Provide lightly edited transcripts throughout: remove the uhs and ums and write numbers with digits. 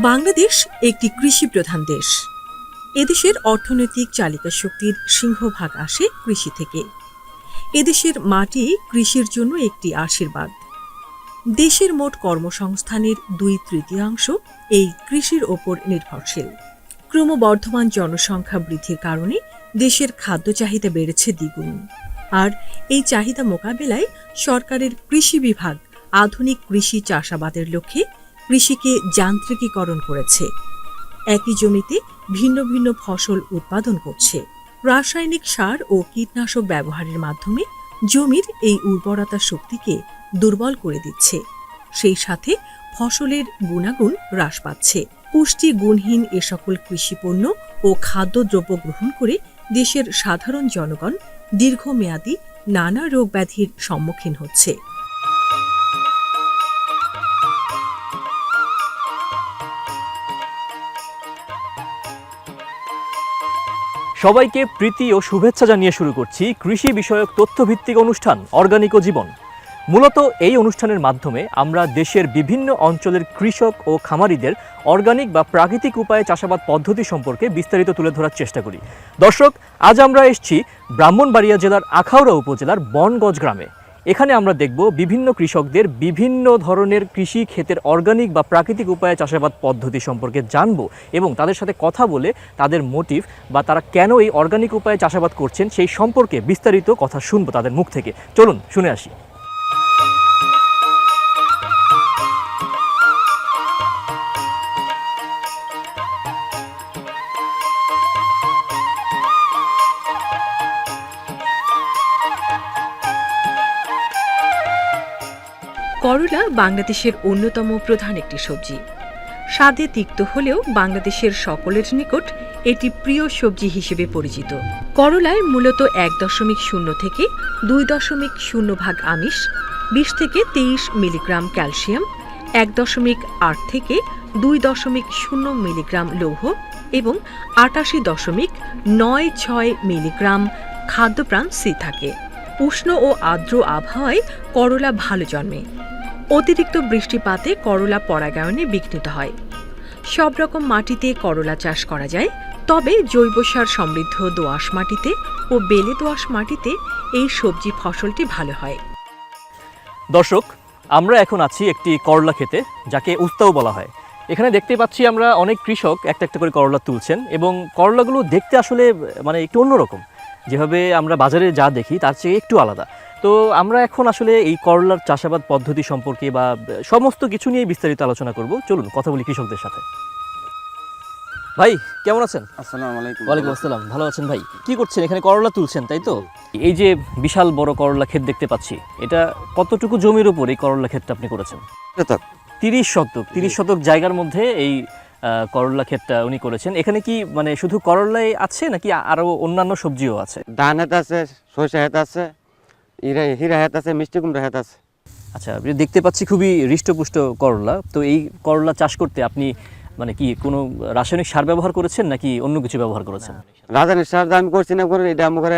বাংলাদেশ একটি কৃষি প্রধান দেশ। এদেশের অর্থনৈতিক চালিকা শক্তির সিংহভাগ আসে কৃষি থেকে। এদেশের মাটি কৃষির জন্য একটি আশীর্বাদ। দেশের মোট কর্মসংস্থানের 2/3 এই কৃষির ওপর নির্ভরশীল। ক্রমবর্ধমান জনসংখ্যা বৃদ্ধির কারণে দেশের খাদ্য চাহিদা বেড়েছে দ্বিগুণ। আর এই চাহিদা মোকাবেলায় সরকারের কৃষি বিভাগ আধুনিক কৃষি চাষাবাদের লক্ষ্যে কৃষিকে যান্ত্রিকীকরণ করেছে। একই জমিতে ভিন্ন ভিন্ন ফসল উৎপাদন করছে। রাসায়নিক সার ও কীটনাশক ব্যবহারের মাধ্যমে জমির এই উর্বরতা শক্তিকে দুর্বল করে দিচ্ছে। সেই সাথে ফসলের গুণাগুণ হ্রাস পাচ্ছে। পুষ্টি গুণহীন এ সকল কৃষিপণ্য ও খাদ্যদ্রব্য গ্রহণ করে দেশের সাধারণ জনগণ দীর্ঘমেয়াদী নানা রোগ ব্যাধির সম্মুখীন হচ্ছে। সবাইকে প্রীতি ও শুভেচ্ছা জানিয়ে শুরু করছি কৃষি বিষয়ক তথ্যভিত্তিক অনুষ্ঠান অর্গানিক ও জীবন। মূলত এই অনুষ্ঠানের মাধ্যমে আমরা দেশের বিভিন্ন অঞ্চলের কৃষক ও খামারিদের অর্গানিক বা প্রাকৃতিক উপায়ে চাষাবাদ পদ্ধতি সম্পর্কে বিস্তারিত তুলে ধরার চেষ্টা করি। দর্শক, আজ আমরা এসেছি ব্রাহ্মণবাড়িয়া জেলার আখাউড়া উপজেলার বনগজ গ্রামে। এখানে আমরা দেখব বিভিন্ন কৃষকদের বিভিন্ন ধরনের কৃষি ক্ষেতের অর্গানিক বা প্রাকৃতিক উপায়ে চাষাবাদ পদ্ধতি সম্পর্কে জানবো এবং তাদের সাথে কথা বলে তাদের মোটিভ বা তারা কেন এই অর্গানিক উপায়ে চাষাবাদ করছেন সেই সম্পর্কে বিস্তারিত কথা শুনবো তাদের মুখ থেকে। চলুন শুনে আসি। করলা বাংলাদেশের অন্যতম প্রধান একটি সবজি। স্বাদে তিক্ত হলেও বাংলাদেশের সকলের নিকট এটি প্রিয় সবজি হিসেবে পরিচিত। করলায় মূলত 1.0 থেকে 2.0 ভাগ আমিষ, 20 থেকে 23 মিলিগ্রাম ক্যালসিয়াম, 1.8 থেকে 2.0 মিলিগ্রাম লৌহ এবং 88.96 মিলিগ্রাম খাদ্যপ্রাণ সি থাকে। উষ্ণ ও আর্দ্র আবহাওয়ায় করলা ভালো জন্মে। অতিরিক্ত বৃষ্টিপাতে করলা পরাগায়নে বিঘ্নিত হয়। সব রকম মাটিতে করলা চাষ করা যায়, তবে জৈব সার সমৃদ্ধ দোআঁশ মাটিতে ও বেলে দোআঁশ মাটিতে এই সবজি ফসলটি ভালো হয়। দর্শক, আমরা এখন আছি একটি করলা ক্ষেতে, যাকে উস্তাও বলা হয়। এখানে দেখতে পাচ্ছি আমরা অনেক কৃষক একটা একটা করে করলা তুলছেন এবং করলাগুলো দেখতে আসলে একটু অন্যরকম। যেভাবে আমরা বাজারে যা দেখি তার চেয়ে একটু আলাদা। তো আমরা এখন আসলে এই করলার চাষাবাদ পদ্ধতি সম্পর্কে বা সমস্ত কিছু নিয়ে বিস্তারিত আলোচনা করব। চলুন কথা বলি কৃষকদের সাথে। ভাই, কেমন আছেন? আসসালামু আলাইকুম। ওয়ালাইকুম আসসালাম। ভালো আছেন ভাই? কি করছেন? এখানে করলা তুলছেন, তাই তো? এই যে বিশাল বড় করলা ক্ষেত দেখতে পাচ্ছি, এটা কতটুকু জমির উপর এই করলা ক্ষেতটা আপনি করেছেন? 30 শতক। 30 শতক জায়গার মধ্যে এই করলা ক্ষেতটা উনি করেছেন। এখানে কি শুধু করলাই আছে নাকি আরো অন্যান্য সবজিও আছে? ধান হেত আছে, সরিষা হেত আছে, হীরা হেত আছে, মিষ্টি কুমড়া হেত আছে। আচ্ছা, দেখতে পাচ্ছি খুবই হৃষ্টপুষ্ট করলা। তো এই করলা চাষ করতে আপনি কি কোনো রাসায়নিক সার ব্যবহার করেছেন নাকি অন্য কিছু ব্যবহার করেছেন? রাসায়নিক সার আমি করছি না, এটা আমাকে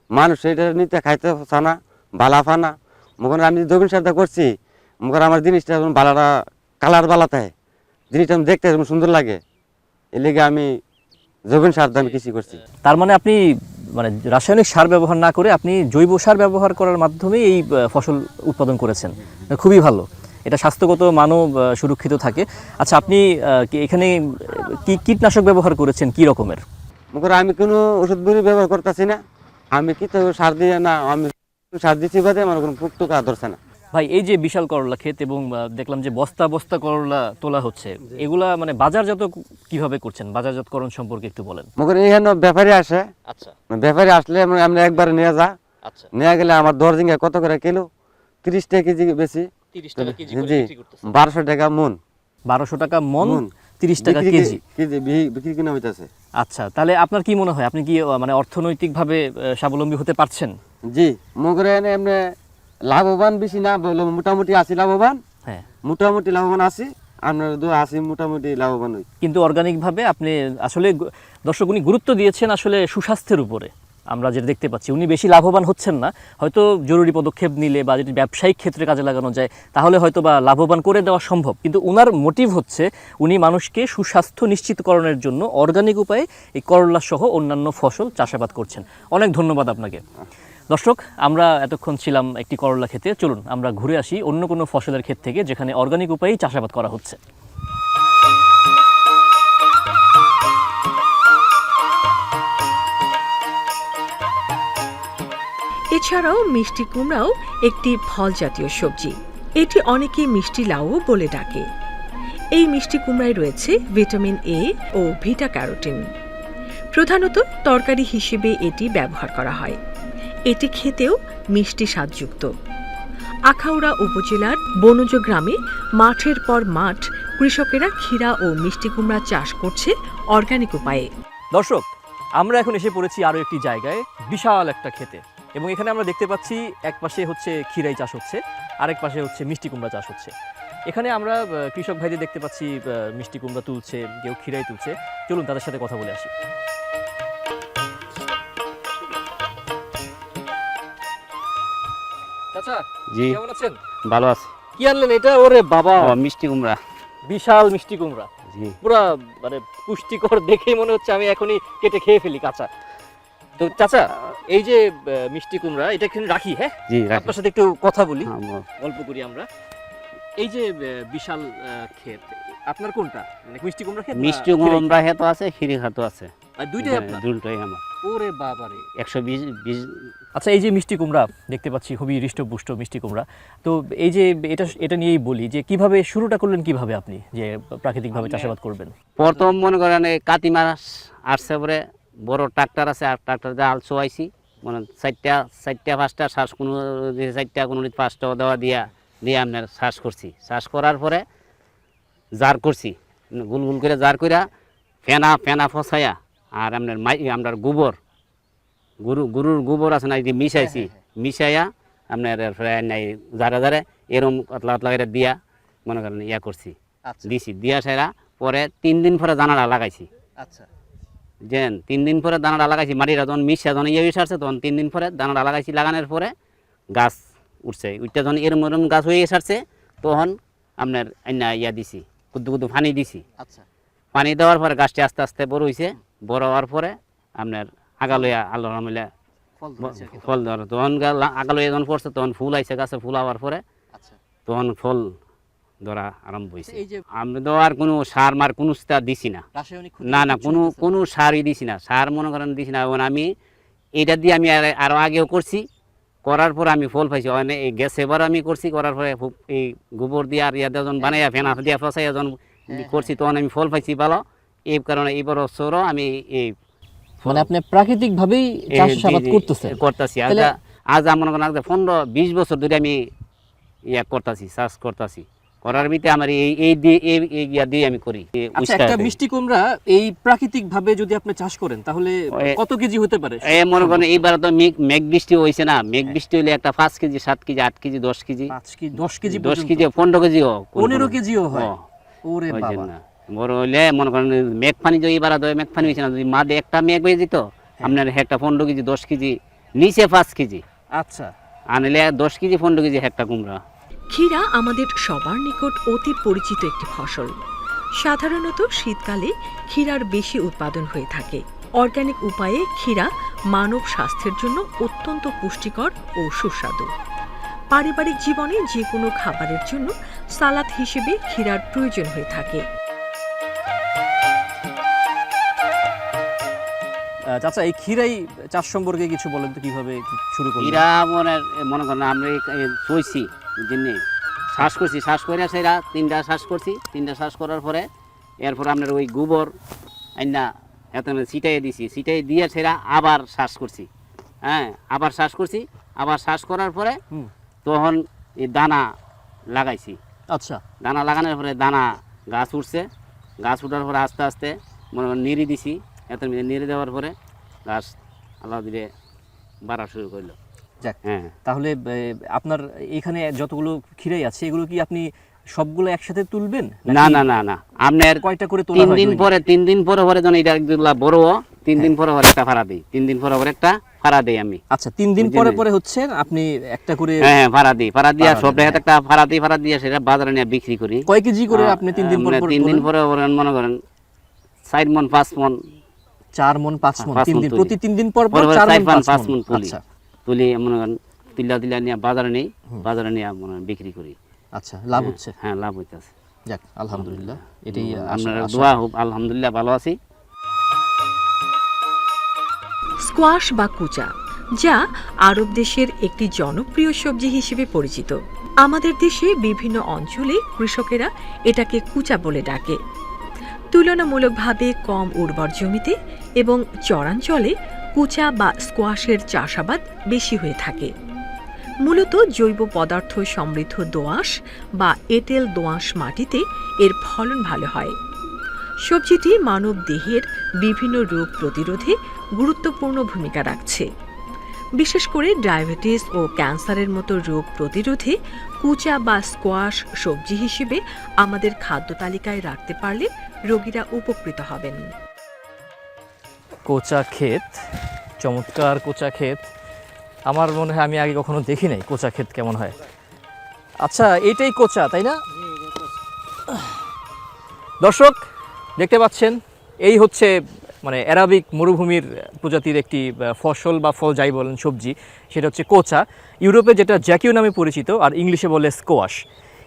মানুষ এটা নিতে খাইতে চানা বালা ফানা মনে আমি জৈবিক সারটা করছি। মনে আমার জিনিসটা বালাটা কালার বালাতে জিনিসটা দেখতে সুন্দর লাগে, এর লেগে আমি জৈবিক সার আমি কৃষি করছি। তার মানে আপনি রাসায়নিক সার ব্যবহার না করে আপনি জৈব সার ব্যবহার করার মাধ্যমে এই ফসল উৎপাদন করেছেন। খুবই ভালো, এটা স্বাস্থ্যগত মানও সুরক্ষিত থাকে। আচ্ছা, আপনি এখানে কি কীটনাশক ব্যবহার করেছেন, কি রকমের? মনে আমি কোনো ওষুধ বড়ি ব্যবহার করতেছি না, আমি কি তো সার দিয়ে না, আমি সার দিচ্ছি বাদে আমার কোনো পোক টোকা ধরছে না। ভাই, এই যে বিশাল করলা ক্ষেত এবং দেখলাম যে বস্তা বস্তা করলা তোলা হচ্ছে, এগুলা বাজারজাত কিভাবে করছেন? বাজারজাতকরণ সম্পর্কে একটু বলেন। মনে এখানে ব্যাপারী আসে। আচ্ছা, ব্যাপারী আসলে আমরা একবার নিয়ে যা। আচ্ছা, নিয়ে গেলে আমার দরজিঙ্গা কত করে কিলো? 30 টাকা কেজি বেশি। 30 টাকা কেজি করে বিক্রি করতেছেন? 1200 টাকা মন। 1200 টাকা মন, 30 টাকা কেজি বিক্রি কিনা হইতাছে। আচ্ছা, তাহলে আপনার কি মনে হয়, আপনি কি অর্থনৈতিকভাবে স্বাবলম্বী হতে পারছেন? জি, মনে এমনি লাভবান বেশি না, মোটামুটি আছি লাভবান। হ্যাঁ, মোটামুটি লাভবান আছি, আপনার আছি মোটামুটি লাভবান হই। কিন্তু অর্গানিক ভাবে আপনি আসলে দর্শক উনি গুরুত্ব দিয়েছেন আসলে সুস্বাস্থ্যের উপরে। আমরা যেটা দেখতে পাচ্ছি উনি বেশি লাভবান হচ্ছেন না, হয়তো জরুরি পদক্ষেপ নিলে বা যদি ব্যবসায়িক ক্ষেত্রে কাজে লাগানো যায় তাহলে হয়তো বা লাভবান করে দেওয়া সম্ভব, কিন্তু ওনার মোটিভ হচ্ছে উনি মানুষকে সুস্বাস্থ্য নিশ্চিতকরণের জন্য অর্গানিক উপায়ে এই করলা সহ অন্যান্য ফসল চাষাবাদ করছেন। অনেক ধন্যবাদ আপনাকে। দর্শক, আমরা এতক্ষণ ছিলাম একটি করলা ক্ষেতে, চলুন আমরা ঘুরে আসি অন্য কোনো ফসলের ক্ষেত থেকে যেখানে অর্গানিক উপায়েই চাষাবাদ করা হচ্ছে। এছাড়াও মিষ্টি কুমড়াও একটি ফল জাতীয় সবজি। এটি অনেকে মিষ্টি লাউও বলে ডাকে। এই মিষ্টি কুমড়ায় রয়েছে vitamin A O Vita carotene. প্রধানত তরকারি হিসেবে এটি ব্যবহার করা হয়। এটি খেতেও মিষ্টি স্বাদযুক্ত। আখাউড়া উপজেলার বনজ গ্রামে মাঠের পর মাঠ কৃষকেরা ক্ষীরা ও মিষ্টি কুমড়া চাষ করছে অর্গানিক উপায়ে। দর্শক, আমরা এখন এসে পড়েছি আরও একটি জায়গায়, বিশাল একটা ক্ষেতে, এবং এখানে আমরা দেখতে পাচ্ছি এক পাশে হচ্ছে ক্ষীরাই চাষ হচ্ছে, আরেক পাশে হচ্ছে মিষ্টি কুমড়া চাষ হচ্ছে। এখানে আমরা কৃষক ভাইদের দেখতে পাচ্ছি মিষ্টি কুমড়া তুলছে, কেউ ক্ষীরাই তুলছে। চলুন তাদের সাথে কথা বলে আসি। চাচা, জি কেমন আছেন? ভালো আছে। কি আনলেন এটা? ওরে বাবা, মিষ্টি কুমড়া। বিশাল মিষ্টি কুমড়া, জি পুরা মানে পুষ্টিকর, দেখেই মনে হচ্ছে আমি এখনই কেটে খেয়ে ফেলি কাঁচা। তো চাচা, এই যে মিষ্টি কুমড়া, এটা এখানে রাখি, হ্যাঁ জি রাখি। আপনার সাথে একটু কথা বলি, হ্যাঁ, বল। গল্প করি আমরা। এই যে বিশাল ক্ষেত, আপনার কোনটা, মানে মিষ্টি কুমড়া ক্ষেত? মিষ্টি কুমড়া হেতো আছে, খিরি খাতো আছে, দুইটাই আপনার? দুটোই আমার। ওরে বাবারে, 120। আচ্ছা, এই যে মিষ্টি কুমড়া দেখতে পাচ্ছি, খুবই হৃষ্টপুষ্ট মিষ্টি কুমড়া, তো এই যে এটা নিয়েই বলি যে কিভাবে শুরুটা করলেন, কিভাবে আপনি যে প্রাকৃতিকভাবে চাষাবাদ করবেন? প্রথম মনে করেন এই কাতি মাস আসছে পরে বড় ট্রাক্টর আছে, আর ট্রাক্টর দিয়ে আল চোয়াইছি, মানে চারটা পাঁচটা শ্বাস, কোনো চারটা কোনো 5টা দেওয়া দিয়ে আপনার শ্বাস করছি। শ্বাস করার পরে জার করছি, গুল গুল করে জার কইরা ফেনা ফসাইয়া, আর আপনার আপনার গরুর গোবর আছে না, এই যে মিশাইছি, মিশাইয়া আপনার জারে এরম পাতলা পাতলা করে দিয়া মনে করেন ইয়া করছি, দিছি। দিয়া সেরা পরে 3 দিন পরে দানাটা লাগাইছি। আচ্ছা, যেন 3 দিন পরে দানাটা লাগাইছি, মাটিটা যখন মিশা যখন ইয়ে সারছে, তখন 3 দিন পরে দানাটা লাগাইছি। লাগানোর পরে গাছ উঠছে, উঠটা যখন এরম এরম গাছ হয়ে সারছে, তখন আপনার ইয়া দিছি, কুদ্দু পানি দিছি। আচ্ছা, পানি দেওয়ার পরে গাছটি আস্তে আস্তে বড় হয়েছে। বড় হওয়ার পরে আপনার আগালইয়া আল্লাহ মিলে ফল ধরে, তখন আগালইয়া যখন পড়ছে, তখন ফুল আইছে, গাছে ফুল হওয়ার পরে তখন ফল ধরা আরম্ভ হয়েছে। আমি তো আর কোনো সার মার কোনো দিছি না, না কোনো সারই দিছি না। সার মনে করেন দিছি না। এবং আমি এটা দিয়ে আমি আরো আগেও করছি, করার পরে আমি ফল পাইছি। এই গ্যাস এবার আমি করছি, করার পরে এই গোবর দিয়ে আর ইয়া যখন বানাইয়া ফেনা দিয়া ফসাইয়া যখন করছি, তখন আমি ফল পাইছি ভালো। এই কারণে এই বছরও আমি এই মানে আপনি প্রাকৃতিকভাবেই চাষাবাদ করতেছি। আজ মনে করেন 15-20 বছর ধরে আমি ইয়া করতেছি, চাষ করতেছি। করার ভিতরে আমার এই দিয়ে আমি করি। আচ্ছা, একটা মিষ্টি কুমড়া এই প্রাকৃতিক ভাবে যদি আপনি চাষ করেন তাহলে কত কেজি হতে পারে? মনে করেন এইবার তো মেঘ বৃষ্টি হয়েছে না, মেঘ বৃষ্টি হইলে একটা 5 KG 7 KG 8 KG 10 KG 10 KG 15 কেজিও 15 কেজিও হয়। ওরে বাবা, বড় হইলে মনে করেন মেঘ পানি যদি এবার মেঘ পানি হয়েছে না, যদি মাঝে একটা মেঘ হয়ে যেত, আপনার একটা 15 কেজি 10 কেজি, নিচে 5 কেজি। আচ্ছা, আনলে 10 কেজি 15 কেজি একটা কুমড়া। ক্ষীরা আমাদের সবার নিকট অতি পরিচিত একটি ফসল। সাধারণত শীতকালে ক্ষীরার বেশি উৎপাদন হয়ে থাকে। অর্গানিক উপায়ে ক্ষীরা মানব স্বাস্থ্যের জন্য অত্যন্ত পুষ্টিকর ও সুস্বাদু। পারিবারিক জীবনে যে কোনো খাবারের জন্য সালাদ হিসেবে ক্ষীরার প্রয়োজন হয়ে থাকে। চাচা, এই ক্ষীরাই চাষ সম্পর্কে কিছু বলেন তো, কিভাবে শুরু করলেন? ক্ষীরা মনে করেন আমরা চইছি, বুঝলেন, শ্বাস করছি, শ্বাস করে সেরা 3টা শ্বাস করছি। 3টা শ্বাস করার পরে এরপর আপনার ওই গোবর আইনা এত ছিটাই দিছি, ছিটাই দিয়ে সেরা আবার শ্বাস করছি। হ্যাঁ, আবার শ্বাস করছি। আবার শ্বাস করার পরে তখন এই দানা লাগাইছি। আচ্ছা, দানা লাগানোর পরে দানা গাছ উঠছে। গাছ উঠার পরে আস্তে আস্তে মনে করেন নেড়ে দিছি। এত নেড়ে দেওয়ার পরে গাছ আল্লাহ দিলে বাড়া শুরু করলো। হ্যাঁ, তাহলে আপনার এখানে যতগুলো ক্ষীরাই আছে, এগুলো কি আপনি সবগুলো একসাথে তুলবেন? না না না না, আপনার কয়টা করে তোলা 3 দিন পরে 3 দিন পরে যখন এটা বড় 3 দিন পরে একটা ফাড়া দিই। 3 দিন পরে একটা ভাড়া দেই আমি। আচ্ছা 3 দিন বুঝলি পরে না? পরে হচ্ছে আপনি একটা করে হ্যাঁ ভাড়া দিই, ভাড়া দিয়ে ভাড়া সব দেন, একটা ভাড়া দিয়ে সেটা বাজারে নিয়ে বিক্রি করি। কয় কেজি করে আপনি 3 দিন পর মানে পর 3 দিন তোলেন? পরে মনে করেন 4 মন 5 মন 4 মন 5 মন 3 দিন, তুলি। প্রতি 3 দিন পর পর পরে 4 মন 5 5 মন মন। তুলি। আচ্ছা তুলি মনে করেন তিল্লা নিয়ে বাজারে নেই, বাজারে নিয়ে মনে করেন বিক্রি করি। আচ্ছা, লাভ হচ্ছে। হ্যাঁ লাভ হইতেছে। যাক আলহামদুলিল্লাহ, এটাই আপনার দোয়া হোক, আলহামদুলিল্লাহ ভালো আছি। স্কোয়াশ বা কুচা, যা আরব দেশের একটি জনপ্রিয় সবজি হিসেবে পরিচিত। আমাদের দেশে বিভিন্ন অঞ্চলে কৃষকেরা এটাকে কুচা বলে ডাকে। তুলনামূলকভাবে কম উর্বর জমিতে এবং চরাঞ্চলে কুচা বা স্কোয়াশের চাষাবাদ বেশি হয়ে থাকে। মূলত জৈব পদার্থ সমৃদ্ধ দোআঁশ বা এঁটেল দোআঁশ মাটিতে এর ফলন ভালো হয়। সবজিটি মানব দেহের বিভিন্ন রোগ প্রতিরোধে গুরুত্বপূর্ণ ভূমিকা রাখছে। বিশেষ করে ডায়াবেটিস ও ক্যান্সারের মতো রোগ প্রতিরোধে কুচা বা স্কোয়াশ সবজি হিসেবে আমাদের খাদ্য তালিকায় রাখতে পারলে রোগীরা উপকৃত হবেন। কোচা ক্ষেত, চমৎকার কোচা ক্ষেত। আমার মনে হয় আমি আগে কখনো দেখি নাই কোচা ক্ষেত কেমন হয়। আচ্ছা এইটাই কোচা, তাই না? দর্শক দেখতে পাচ্ছেন, এই হচ্ছে মানে অ্যারাবিক মরুভূমির প্রজাতির একটি ফসল বা ফল যাই বলেন, সবজি, সেটা হচ্ছে কোচা। ইউরোপে যেটা জ্যাকিউ নামে পরিচিত, আর ইংলিশে বলে স্কোয়াশ।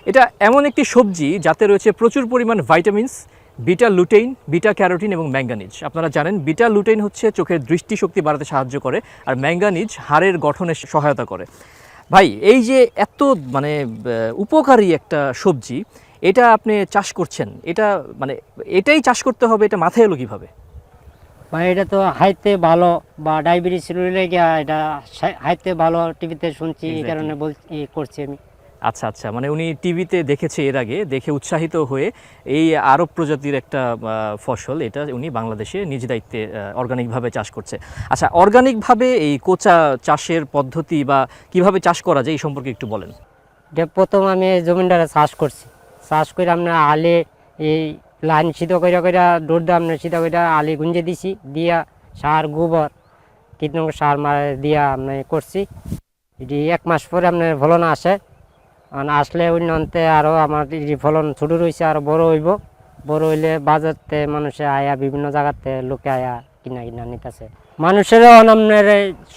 এটা এমন একটি সবজি যাতে রয়েছে প্রচুর পরিমাণ vitamins, beta lutein, beta carotene এবং ম্যাঙ্গানিজ। আপনারা জানেন বিটা লুটেইন হচ্ছে চোখের দৃষ্টিশক্তি বাড়াতে সাহায্য করে, আর ম্যাঙ্গানিজ হাড়ের গঠনে সহায়তা করে। ভাই এই যে এত মানে উপকারী একটা সবজি, এটা আপনি চাষ করছেন, এটা মানে এটাই চাষ করতে হবে, এটা মাথায় এলো কীভাবে? ভাই এটা তো হাইতে ভালো, বা ডায়াবেটিস রোগীরা গিয়া এটা হাইতে ভালো, টিভিতে শুনছি, এই কারণে করছি আমি। আচ্ছা আচ্ছা, মানে উনি টিভিতে দেখেছে এর আগে, দেখে উৎসাহিত হয়ে এই আরব প্রজাতির একটা ফসল, এটা উনি বাংলাদেশে নিজ দায়িত্বে অর্গানিকভাবে চাষ করছে। আচ্ছা, অর্গানিকভাবে এই কোচা চাষের পদ্ধতি বা কিভাবে চাষ করা যায় এই সম্পর্কে একটু বলেন। এটা প্রথম আমি জমিনটারে চাষ করছি, চাষ করে আপনার আলে এই লাইন সিধা করে দৌড় দিয়ে আপনার সিধা করে আলি গুঞ্জে দিছি, দিয়া সার গোবর কীটনাশক সার মারে দিয়া আপনার করছি। এটি 1 মাস পরে আপনার ফলন আসে, আসলে অন্যতে আরও আমার ফলন ছোটো রয়েছে, আরও বড় হইব। বড় হইলে বাজারতে মানুষে আয়া, বিভিন্ন জায়গাতে লোকে আয়া কিনা নিতেছে। মানুষেরও আপনার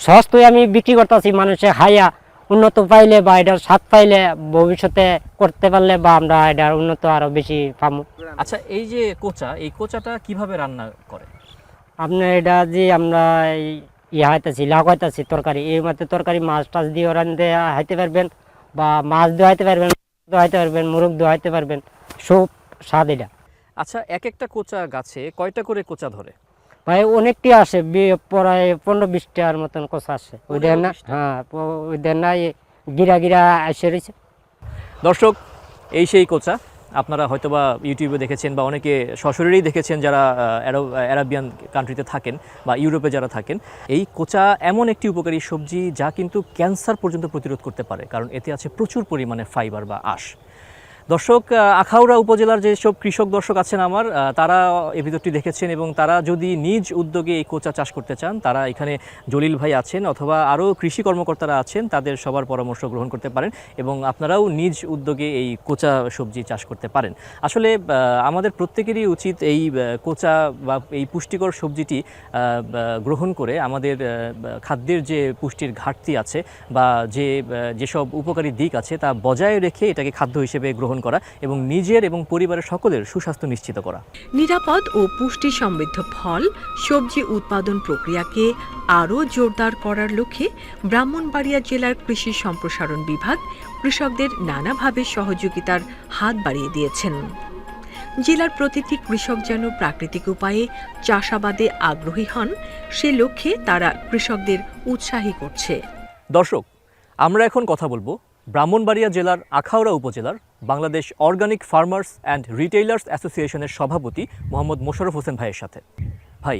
সস্তায় আমি বিক্রি করতেছি, মানুষে হাইয়া উন্নত পাইলে বা এটার স্বাদ পাইলে ভবিষ্যতে করতে পারলে বা আমরা এটার উন্নত আরও বেশি পাবো। আচ্ছা, এই যে কোচা, এই কোচাটা কিভাবে রান্না করে? আপনার এটা যে আমরা হাইতেছি লাগাইতেছি তরকারি, এই মধ্যে তরকারি মাছ টাছ দিয়ে রান্ধতে হাইতে পারবেন, বা মাছ দোয়াইতে পারবেন, দোয়াইতে পারবেন, মুরগ দোয়াইতে পারবেন, সব স্বাদ এটা। আচ্ছা, এক একটা কোচা গাছে কয়টা করে কোচা ধরে? ভাই অনেকটি আসে, প্রায় 15-20টার মতন কোচা আসে। ওই দেন না, হ্যাঁ ওই দেন না, গিরা আসে রয়েছে। দর্শক, এই সেই কোচা আপনারা হয়তোবা ইউটিউবে দেখেছেন বা অনেকে সশরীরেই দেখেছেন যারা অ্যারাবিয়ান কান্ট্রিতে থাকেন বা ইউরোপে যারা থাকেন। এই কোচা এমন একটি উপকারী সবজি যা কিন্তু ক্যান্সার পর্যন্ত প্রতিরোধ করতে পারে, কারণ এতে আছে প্রচুর পরিমাণে ফাইবার বা আঁশ। দর্শক, আখাউড়া উপজেলার যেসব কৃষক দর্শক আছেন আমার, তারা এই ভিডিওটি দেখেছেন এবং তারা যদি নিজ উদ্যোগে এই কোচা চাষ করতে চান, তারা এখানে জলিল ভাই আছেন অথবা আরও কৃষি কর্মকর্তারা আছেন, তাদের সবার পরামর্শ গ্রহণ করতে পারেন এবং আপনারাও নিজ উদ্যোগে এই কোচা সবজি চাষ করতে পারেন। আসলে আমাদের প্রত্যেকেরই উচিত এই কোচা বা এই পুষ্টিকর সবজিটি গ্রহণ করে আমাদের খাদ্যের যে পুষ্টির ঘাটতি আছে বা যেসব উপকারী দিক আছে তা বজায় রেখে এটাকে খাদ্য হিসেবে গ্রহণ করা এবং নিজের এবং পরিবারের সকলের সুস্বাস্থ্য নিশ্চিত করা। নিরাপদ ও পুষ্টি সমৃদ্ধ ফল সবজি উৎপাদন প্রক্রিয়াকে আরও জোরদার করার লক্ষ্যে ব্রাহ্মণবাড়িয়া জেলার কৃষি সম্প্রসারণ বিভাগ কৃষকদের নানাভাবে সহযোগিতার হাত বাড়িয়ে দিয়েছেন। জেলার প্রতিটি কৃষক যেন প্রাকৃতিক উপায়ে চাষাবাদে আগ্রহী হন, সে লক্ষ্যে তারা কৃষকদের উৎসাহী করছে। দর্শক, আমরা এখন কথা বলবো ব্রাহ্মণবাড়িয়া জেলার আখাউড়া উপজেলার বাংলাদেশ অর্গানিক ফার্মার্স অ্যান্ড রিটেইলার্স অ্যাসোসিয়েশনের সভাপতি মোহাম্মদ মোশাররফ হোসেন ভাইয়ের সাথে। ভাই,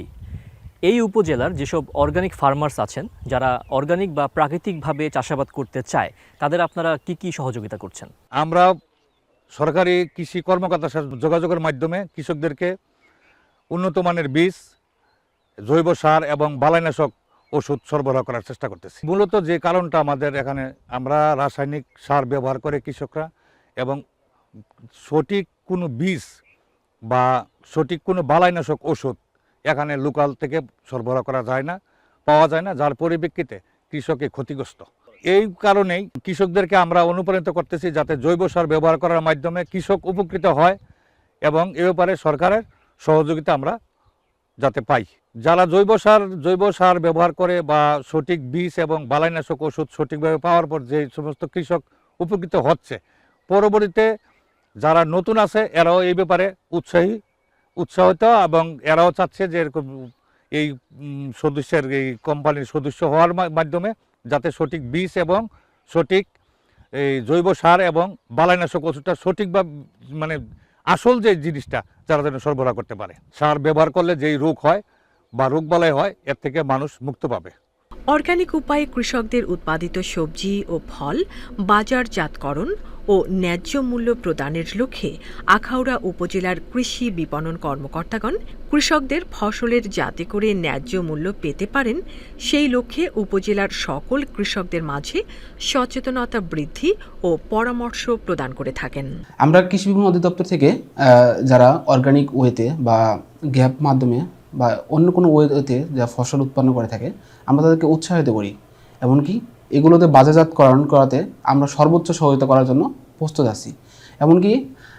এই উপজেলার যেসব অর্গানিক ফার্মার্স আছেন, যারা অর্গানিক বা প্রাকৃতিকভাবে চাষাবাদ করতে চায়, তাদের আপনারা কি কি সহযোগিতা করছেন? আমরা সরকারি কৃষি কর্মকর্তার সাথে যোগাযোগের মাধ্যমে কৃষকদেরকে উন্নত মানের বীজ, জৈব সার এবং বালাইনাশক ওষুধ সরবরাহ করার চেষ্টা করতেছি। মূলত যে কারণটা আমাদের এখানে, আমরা রাসায়নিক সার ব্যবহার করে কৃষকরা, এবং সঠিক কোনো বীজ বা সঠিক কোনো বালাইনাশক ওষুধ এখানে লোকাল থেকে সরবরাহ করা যায় না, পাওয়া যায় না, যার পরিপ্রেক্ষিতে কৃষকে ক্ষতিগ্রস্ত। এই কারণেই কৃষকদেরকে আমরা অনুপ্রাণিত করতেছি যাতে জৈব সার ব্যবহার করার মাধ্যমে কৃষক উপকৃত হয়, এবং এ ব্যাপারে সরকারের সহযোগিতা আমরা যাতে পাই। যারা জৈব সার ব্যবহার করে বা সঠিক বীজ এবং বালাইনাশক ওষুধ সঠিকভাবে পাওয়ার পর যে সমস্ত কৃষক উপকৃত হচ্ছে, পরবর্তীতে যারা নতুন আছে এরাও এই ব্যাপারে উৎসাহিত, এবং এরাও চাচ্ছে যে এরকম এই সদস্যের, এই কোম্পানির সদস্য হওয়ার মাধ্যমে যাতে সঠিক বীজ এবং সঠিক এই জৈব সার এবং বালাইনাশক ওষুধটা সঠিকভাবে, মানে আসল যে জিনিসটা যারা যেন সরবরাহ করতে পারে। সার ব্যবহার করলে যেই রোগ হয় বা রোগবালাই হয়, এর থেকে মানুষ মুক্ত পাবে। অর্গানিক উপায়ে কৃষকদের উৎপাদিত সবজি ও ফল বাজারজাতকরণ ও ন্যায্য মূল্য প্রদানের লক্ষ্যে আখাউড়া উপজেলার কৃষি বিপণন কর্মকর্তাগণ কৃষকদের ফসলের যাতে করে ন্যায্য মূল্য পেতে পারেন সেই লক্ষ্যে উপজেলার সকল কৃষকদের মাঝে সচেতনতা বৃদ্ধি ও পরামর্শ প্রদান করে থাকেন। আমরা কৃষি বিপণন অধিদপ্তর থেকে যারা অর্গানিক ওয়েতে বা গ্যাপ মাধ্যমে বা অন্য কোনো ওয়েতে যা ফসল উৎপন্ন করে থাকে, আমরা তাদেরকে উৎসাহিত করি। এমনকি এগুলোতে বাজারজাতকরণ করাতে আমরা সর্বোচ্চ সহযোগিতা করার জন্য প্রস্তুত আছি। এমনকি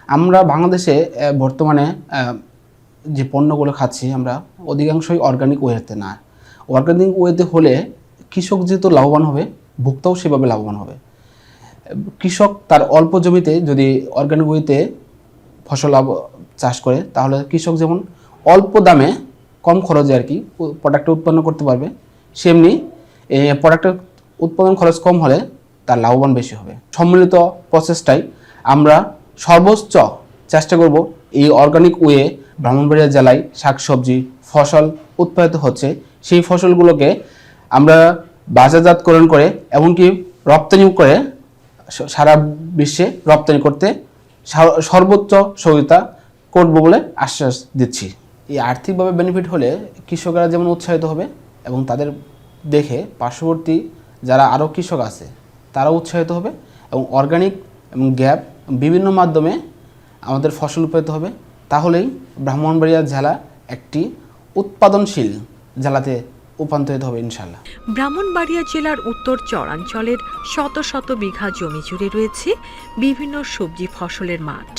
আমরা বাংলাদেশে বর্তমানে যে পণ্যগুলো খাচ্ছি, আমরা অধিকাংশই অর্গানিক ওয়েতে না। অর্গানিক ওয়েতে হলে কৃষক যেহেতু লাভবান হবে, ভোক্তাও সেভাবে লাভবান হবে। কৃষক তার অল্প জমিতে যদি অর্গানিক ওয়েতে ফসল চাষ করে, তাহলে কৃষক যেমন অল্প দামে কম খরচে আর কি প্রোডাক্টটা উৎপন্ন করতে পারবে, সেমনি প্রোডাক্টের উৎপাদন খরচ কম হলে তার লাভবান বেশি হবে। সম্মিলিত প্রচেষ্টায় আমরা সর্বোচ্চ চেষ্টা করব এই অর্গানিক ওয়ে ব্রাহ্মণবাড়িয়া জেলায় শাকসবজি ফসল উৎপাদিত হচ্ছে, সেই ফসলগুলোকে আমরা বাজারজাতকরণ করে এমনকি রপ্তানি করে সারা বিশ্বে রপ্তানি করতে সর্বোচ্চ সহযোগিতা করব বলে আশ্বাস দিচ্ছি। এই আর্থিকভাবে বেনিফিট হলে কৃষকরা যেমন উৎসাহিত হবে, এবং তাদের দেখে পার্শ্ববর্তী যারা আরও কৃষক আছে তারাও উৎসাহিত হবে, এবং অর্গানিক এবং গ্যাপ বিভিন্ন মাধ্যমে আমাদের ফসল উৎপাদিত হবে। তাহলেই ব্রাহ্মণবাড়িয়া জেলা একটি উৎপাদনশীল জেলাতে রূপান্তরিত হবে ইনশাল্লাহ। ব্রাহ্মণবাড়িয়া জেলার উত্তর চরাঞ্চলের শত শত বিঘা জমি জুড়ে রয়েছে বিভিন্ন সবজি ফসলের মাঠ।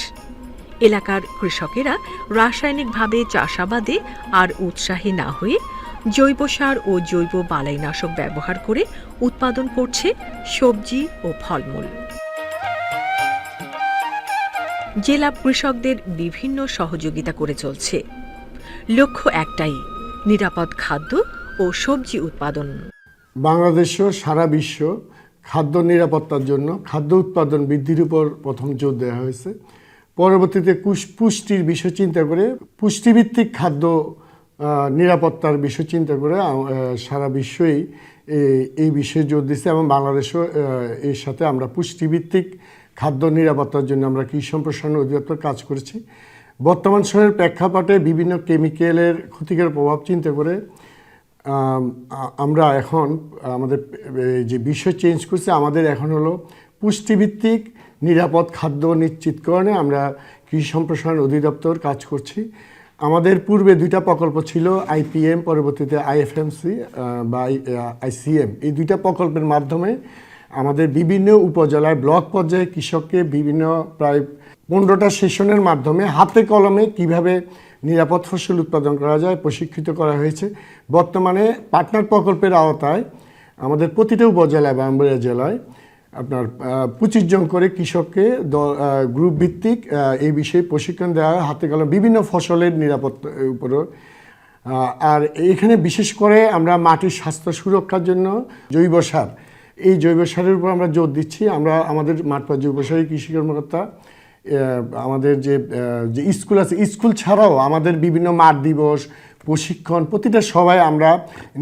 এলাকার কৃষকেরা রাসায়নিকভাবে চাষাবাদে আর উৎসাহী না হয়ে জৈব সার ও জৈব বালাইনাশক ব্যবহার করে উৎপাদন করছে সবজি ও ফলমূল। জেলা কৃষকদের বিভিন্ন সহযোগিতা করে চলছে। লক্ষ্য একটাই, নিরাপদ খাদ্য ও সবজি উৎপাদন। বাংলাদেশও সারা বিশ্ব খাদ্য নিরাপত্তার জন্য খাদ্য উৎপাদন বৃদ্ধির উপর প্রথম জোর দেওয়া হয়েছে। পরবর্তীতে পুষ্টির বিষয় চিন্তা করে, পুষ্টিভিত্তিক খাদ্য নিরাপত্তার বিষয় চিন্তা করে সারা বিশ্বই এই বিষয়ে জোর দিচ্ছে, এবং বাংলাদেশও এর সাথে আমরা পুষ্টিভিত্তিক খাদ্য নিরাপত্তার জন্য আমরা কৃষি সম্প্রসারণ অধিদপ্তর কাজ করেছি। বর্তমান সময়ের প্রেক্ষাপটে বিভিন্ন কেমিক্যালের ক্ষতিকর প্রভাব চিন্তা করে আমরা এখন আমাদের যে বিষয় চেঞ্জ করছে, আমাদের এখন হলো পুষ্টিভিত্তিক নিরাপদ খাদ্য নিশ্চিতকরণে আমরা কৃষি সম্প্রসারণ অধিদপ্তর কাজ করছি। আমাদের পূর্বে দুইটা প্রকল্প ছিল, আইপিএম, পরবর্তীতে আইএফএমসি বা আইসিএম। এই দুইটা প্রকল্পের মাধ্যমে আমাদের বিভিন্ন উপজেলায় ব্লক পর্যায়ে কৃষককে বিভিন্ন প্রায় 15টা সেশনের মাধ্যমে হাতে কলমে কিভাবে নিরাপদ ফসল উৎপাদন করা যায় প্রশিক্ষিত করা হয়েছে। বর্তমানে পার্টনার প্রকল্পের আওতায় আমাদের প্রতিটা উপজেলায় ব্রাহ্মণবাড়িয়া জেলায় আপনার 25 জন করে কৃষককে গ্রুপ ভিত্তিক এই বিষয়ে প্রশিক্ষণ দেওয়া হয়, হাতে কলমে বিভিন্ন ফসলের নিরাপত্তার উপরও। আর এখানে বিশেষ করে আমরা মাটির স্বাস্থ্য সুরক্ষার জন্য জৈব সার, এই জৈব সারের উপর আমরা জোর দিচ্ছি। আমরা আমাদের মাঠ পর্যায়ে উপসারী কৃষি কর্মকর্তা, আমাদের যে স্কুল আছে, স্কুল ছাড়াও আমাদের বিভিন্ন মাঠ দিবস প্রশিক্ষণ প্রতিটা সবাই আমরা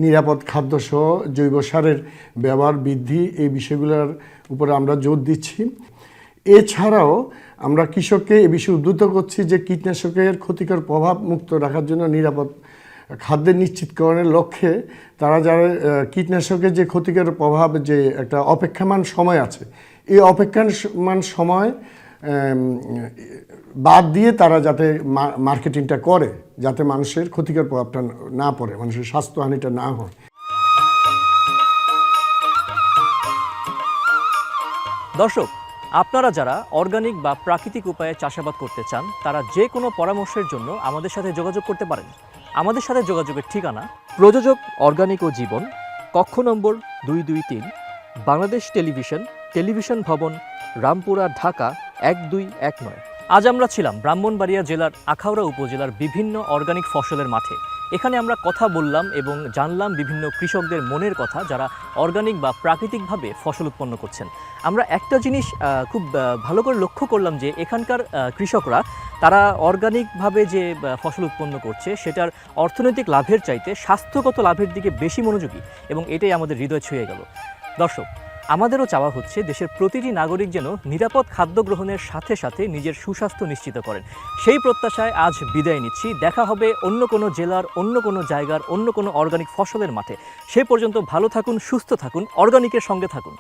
নিরাপদ খাদ্যসহ জৈব সারের ব্যবহার বৃদ্ধি এই বিষয়গুলোর উপরে আমরা জোর দিচ্ছি। এছাড়াও আমরা কৃষককে এ বিষয়ে উদ্বুদ্ধ করছি যে কীটনাশকের ক্ষতিকর প্রভাব মুক্ত রাখার জন্য নিরাপদ খাদ্যের নিশ্চিতকরণের লক্ষ্যে তারা যারা কীটনাশকের যে ক্ষতিকর প্রভাব, যে একটা অপেক্ষামান সময় আছে, এই অপেক্ষামান সময় বাদ দিয়ে তারা যাতে মার্কেটিংটা করে, যাতে মানুষের ক্ষতিকর প্রভাবটা না পড়ে, মানুষের স্বাস্থ্যহানিটা না হয়। দর্শক, আপনারা যারা অর্গানিক বা প্রাকৃতিক উপায়ে চাষাবাদ করতে চান তারা যে কোনো পরামর্শের জন্য আমাদের সাথে যোগাযোগ করতে পারেন। আমাদের সাথে যোগাযোগের ঠিকানা প্রযোজক অর্গানিক ও জীবন, কক্ষ নম্বর 223, বাংলাদেশ টেলিভিশন, টেলিভিশন ভবন, রামপুরা, ঢাকা 1219। আজ আমরা ছিলাম ব্রাহ্মণবাড়িয়া জেলার আখাউড়া উপজেলার বিভিন্ন অর্গানিক ফসলের মাঠে। এখানে আমরা কথা বললাম এবং জানলাম বিভিন্ন কৃষকদের মনের কথা যারা অর্গানিক বা প্রাকৃতিকভাবে ফসল উৎপন্ন করছেন। আমরা একটা জিনিস খুব ভালো করে লক্ষ্য করলাম যে এখানকার কৃষকরা তারা অর্গানিকভাবে যে ফসল উৎপন্ন করছে সেটার অর্থনৈতিক লাভের চাইতে স্বাস্থ্যগত লাভের দিকে বেশি মনোযোগী, এবং এটাই আমাদের হৃদয় ছুঁয়ে গেল। দর্শক, আমাদেরও চাওয়া হচ্ছে দেশের প্রতিটি নাগরিক যেন নিরাপদ খাদ্য গ্রহণের সাথে সাথে নিজের সুস্বাস্থ্য নিশ্চিত করেন। সেই প্রত্যাশায় আজ বিদায় নিচ্ছি। দেখা হবে অন্য কোনো জেলার, অন্য কোনো জায়গার, অন্য কোনো অর্গানিক ফসলের মাঠে। সে পর্যন্ত ভালো থাকুন, সুস্থ থাকুন, অর্গানিকের সঙ্গে থাকুন।